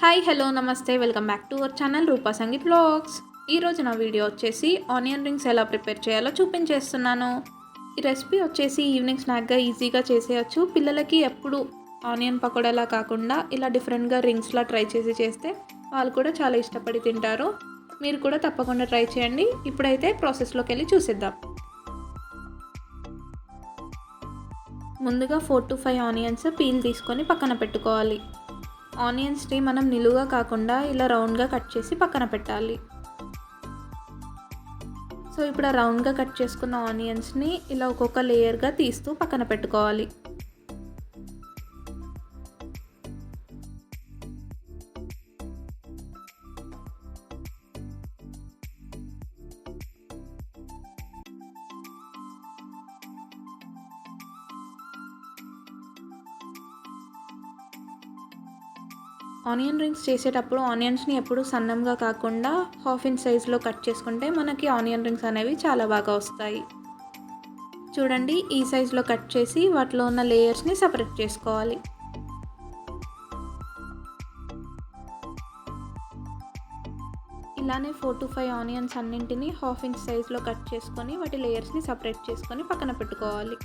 Hi hello నమస్తే welcome back to our channel Roopa Sangeet vlogs. ఈరోజు నా వీడియో వచ్చేసి ఆనియన్ రింగ్స్ ఎలా ప్రిపేర్ చేయాలో చూపించేస్తున్నాను. ఈ రెసిపీ వచ్చేసి ఈవినింగ్ స్నాక్గా ఈజీగా చేసేయచ్చు. పిల్లలకి ఎప్పుడు ఆనియన్ పకోడాలా కాకుండా ఇలా డిఫరెంట్గా రింగ్స్లా ట్రై చేస్తే వాళ్ళు కూడా చాలా ఇష్టపడి తింటారు. మీరు కూడా తప్పకుండా ట్రై చేయండి. ఇప్పుడైతే ప్రాసెస్లోకి వెళ్ళి చూసేద్దాం. ముందుగా 4 to 5 ఆనియన్స్ పీల్ తీసుకొని పక్కన పెట్టుకోవాలి. ఆనియన్స్ని మనం నిలువుగా కాకుండా ఇలా రౌండ్గా కట్ చేసి పక్కన పెట్టాలి. సో ఇప్పుడు రౌండ్గా కట్ చేసుకున్న ఆనియన్స్ని ఇలా ఒక్కొక్క లేయర్గా తీస్తూ పక్కన పెట్టుకోవాలి. ఆనియన్ రింగ్స్ చేసేటప్పుడు ఆనియన్స్ని ఎప్పుడు సన్నంగా కాకుండా హాఫ్ ఇంచ్ సైజులో కట్ చేసుకుంటే మనకి ఆనియన్ రింగ్స్ అనేవి చాలా బాగా వస్తాయి. చూడండి, ఈ సైజులో కట్ చేసి వాటిలో ఉన్న లేయర్స్ని సపరేట్ చేసుకోవాలి. ఇలానే 4 to 5 ఆనియన్స్ అన్నింటినీ హాఫ్ ఇంచ్ సైజులో కట్ చేసుకొని వాటి లేయర్స్ని సపరేట్ చేసుకొని పక్కన పెట్టుకోవాలి.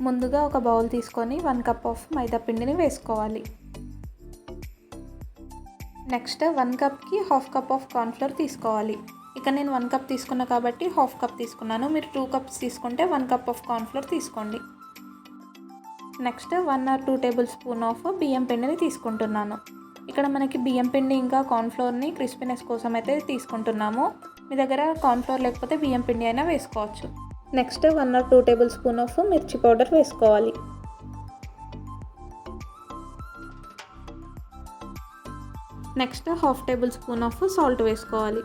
ముందుగా ఒక బౌల్ తీసుకొని 1 కప్ ఆఫ్ మైదా పిండిని వేసుకోవాలి. నెక్స్ట్ 1 కప్కి హాఫ్ కప్ ఆఫ్ కార్న్ఫ్లోర్ తీసుకోవాలి. ఇక నేను 1 కప్ తీసుకున్నా కాబట్టి హాఫ్ కప్ తీసుకున్నాను. మీరు 2 కప్స్ తీసుకుంటే 1 కప్ ఆఫ్ కార్న్ఫ్లోర్ తీసుకోండి. Next 1 or 2 table spoon of బియ్యం పిండిని తీసుకుంటున్నాను. ఇక్కడ మనకి బియ్యం పిండి ఇంకా కార్న్ఫ్లోర్ని క్రిస్పీనెస్ కోసం అయితే తీసుకుంటున్నాము. మీ దగ్గర కార్న్ఫ్లోర్ లేకపోతే బియ్యం పిండి అయినా వేసుకోవచ్చు. Next 1 or 2 table spoon of మిర్చి పౌడర్ వేసుకోవాలి. Next half table spoon of salt వేసుకోవాలి.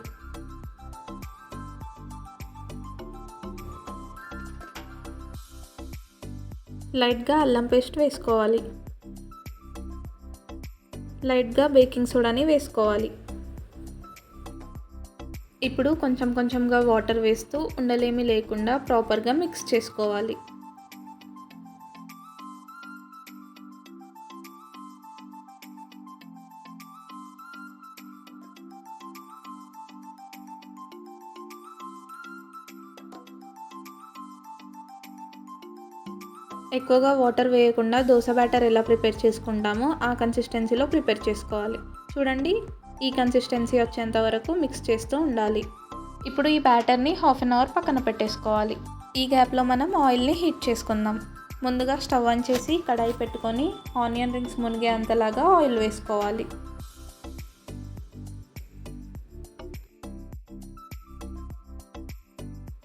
లైట్గా అల్లం పేస్ట్ వేసుకోవాలి. లైట్గా బేకింగ్ సోడాని వేసుకోవాలి. ఇప్పుడు కొంచెం కొంచెంగా వాటర్ వేస్తూ ఉండలేమి లేకుండా ప్రాపర్గా మిక్స్ చేసుకోవాలి. ఎక్కువగా వాటర్ వేయకుండా దోశ బ్యాటర్ ఎలా ప్రిపేర్ చేసుకుంటామో ఆ కన్సిస్టెన్సీలో ప్రిపేర్ చేసుకోవాలి. చూడండి, ఈ కన్సిస్టెన్సీ వచ్చేంత వరకు మిక్స్ చేస్తూ ఉండాలి. ఇప్పుడు ఈ బ్యాటర్ని హాఫ్ అన్ అవర్ పక్కన పెట్టేసుకోవాలి. ఈ గ్యాప్లో మనం ఆయిల్ని హీట్ చేసుకుందాం. ముందుగా స్టవ్ ఆన్ చేసి కడాయి పెట్టుకొని ఆనియన్ రింగ్స్ మునిగే అంతలాగా ఆయిల్ వేసుకోవాలి.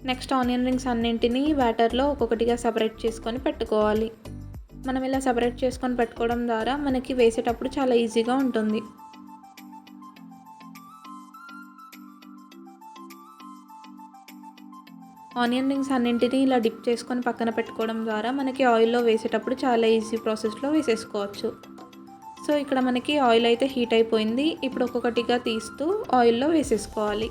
నెక్స్ట్ ఆనియన్ రింగ్స్ అన్నింటినీ బ్యాటర్లో ఒక్కొక్కటిగా సపరేట్ చేసుకొని పెట్టుకోవాలి. మనం ఇలా సపరేట్ చేసుకొని పెట్టుకోవడం ద్వారా మనకి వేసేటప్పుడు చాలా ఈజీగా ఉంటుంది. ఆనియన్ రింగ్స్ అన్నింటినీ ఇలా డిప్ చేసుకొని పక్కన పెట్టుకోవడం ద్వారా మనకి ఆయిల్లో వేసేటప్పుడు చాలా ఈజీ ప్రాసెస్లో వేసేసుకోవచ్చు. సో ఇక్కడ మనకి ఆయిల్ అయితే హీట్ అయిపోయింది. ఇప్పుడు ఒక్కొక్కటిగా తీస్తూ ఆయిల్లో వేసేసుకోవాలి.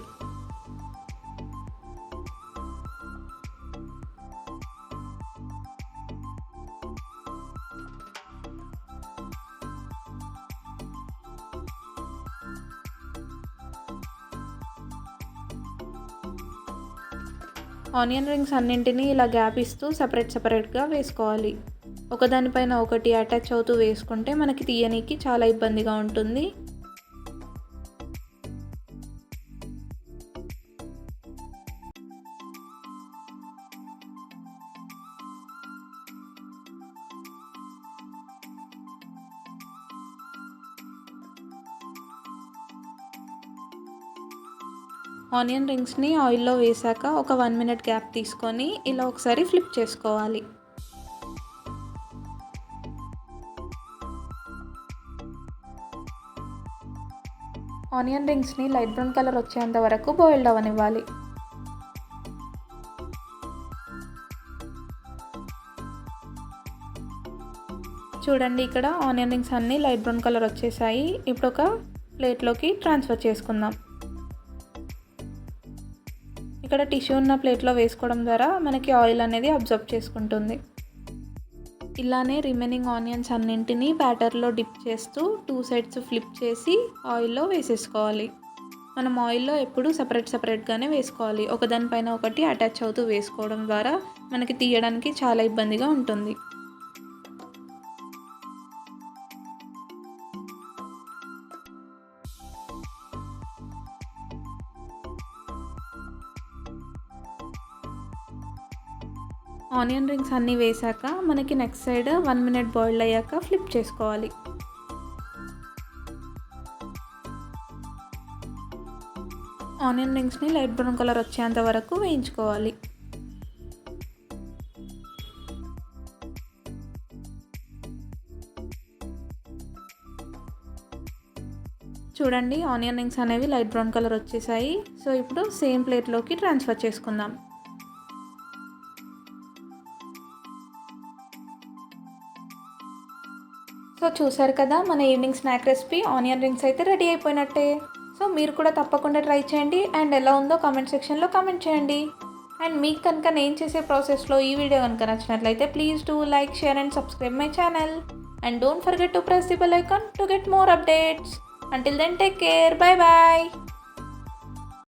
ఆనియన్ రింగ్స్ అన్నింటినీ ఇలా గ్యాప్ ఇస్తూ సపరేట్గా వేసుకోవాలి. ఒకదానిపైన ఒకటి అటాచ్ అవుతూ వేసుకుంటే మనకి తీయనీకి చాలా ఇబ్బందిగా ఉంటుంది. ఆనియన్ రింగ్స్ని ఆయిల్లో వేసాక ఒక 1 minute గ్యాప్ తీసుకొని ఇలా ఒకసారి ఫ్లిప్ చేసుకోవాలి. ఆనియన్ రింగ్స్ని లైట్ బ్రౌన్ కలర్ వచ్చేంత వరకు బాయిల్డ్ అవ్వనివ్వాలి. చూడండి, ఇక్కడ ఆనియన్ రింగ్స్ అన్నీ లైట్ బ్రౌన్ కలర్ వచ్చేసాయి. ఇప్పుడు ఒక ప్లేట్లోకి ట్రాన్స్ఫర్ చేసుకుందాం. ఇక్కడ టిష్యూ ఉన్న ప్లేట్లో వేసుకోవడం ద్వారా మనకి ఆయిల్ అనేది అబ్జర్వ్ చేసుకుంటుంది. ఇలానే రిమైనింగ్ ఆనియన్స్ అన్నింటినీ బ్యాటర్లో డిప్ చేస్తూ 2 సైడ్స్ ఫ్లిప్ చేసి ఆయిల్లో వేసేసుకోవాలి. మనం ఆయిల్లో ఎప్పుడు సపరేట్గానే వేసుకోవాలి. ఒకదానిపైన ఒకటి అటాచ్ అవుతూ వేసుకోవడం ద్వారా మనకి తీయడానికి చాలా ఇబ్బందిగా ఉంటుంది. ఆనియన్ రింగ్స్ అన్నీ వేసాక మనకి నెక్స్ట్ సైడ్ 1 మినిట్ బాయిల్ అయ్యాక ఫ్లిప్ చేసుకోవాలి. ఆనియన్ రింగ్స్ని లైట్ బ్రౌన్ కలర్ వచ్చేంత వరకు వేయించుకోవాలి. చూడండి, ఆనియన్ రింగ్స్ అనేవి లైట్ బ్రౌన్ కలర్ వచ్చేసాయి. సో ఇప్పుడు సేమ్ ప్లేట్లోకి ట్రాన్స్ఫర్ చేసుకుందాం. సో చూసారు కదా, మన evening snack recipe onion rings అయితే రెడీ అయిపోయినట్టే. సో మీరు కూడా తప్పకుండా ట్రై చేయండి అండ్ ఎలా ఉందో కామెంట్ సెక్షన్లో కామెంట్ చేయండి. అండ్ మీకు కనుక నేను చేసే ప్రాసెస్లో ఈ వీడియో కనుక నచ్చినట్లయితే please do like, share and subscribe my channel. And don't forget to press the bell icon to get more updates. Until then, take care. Bye bye.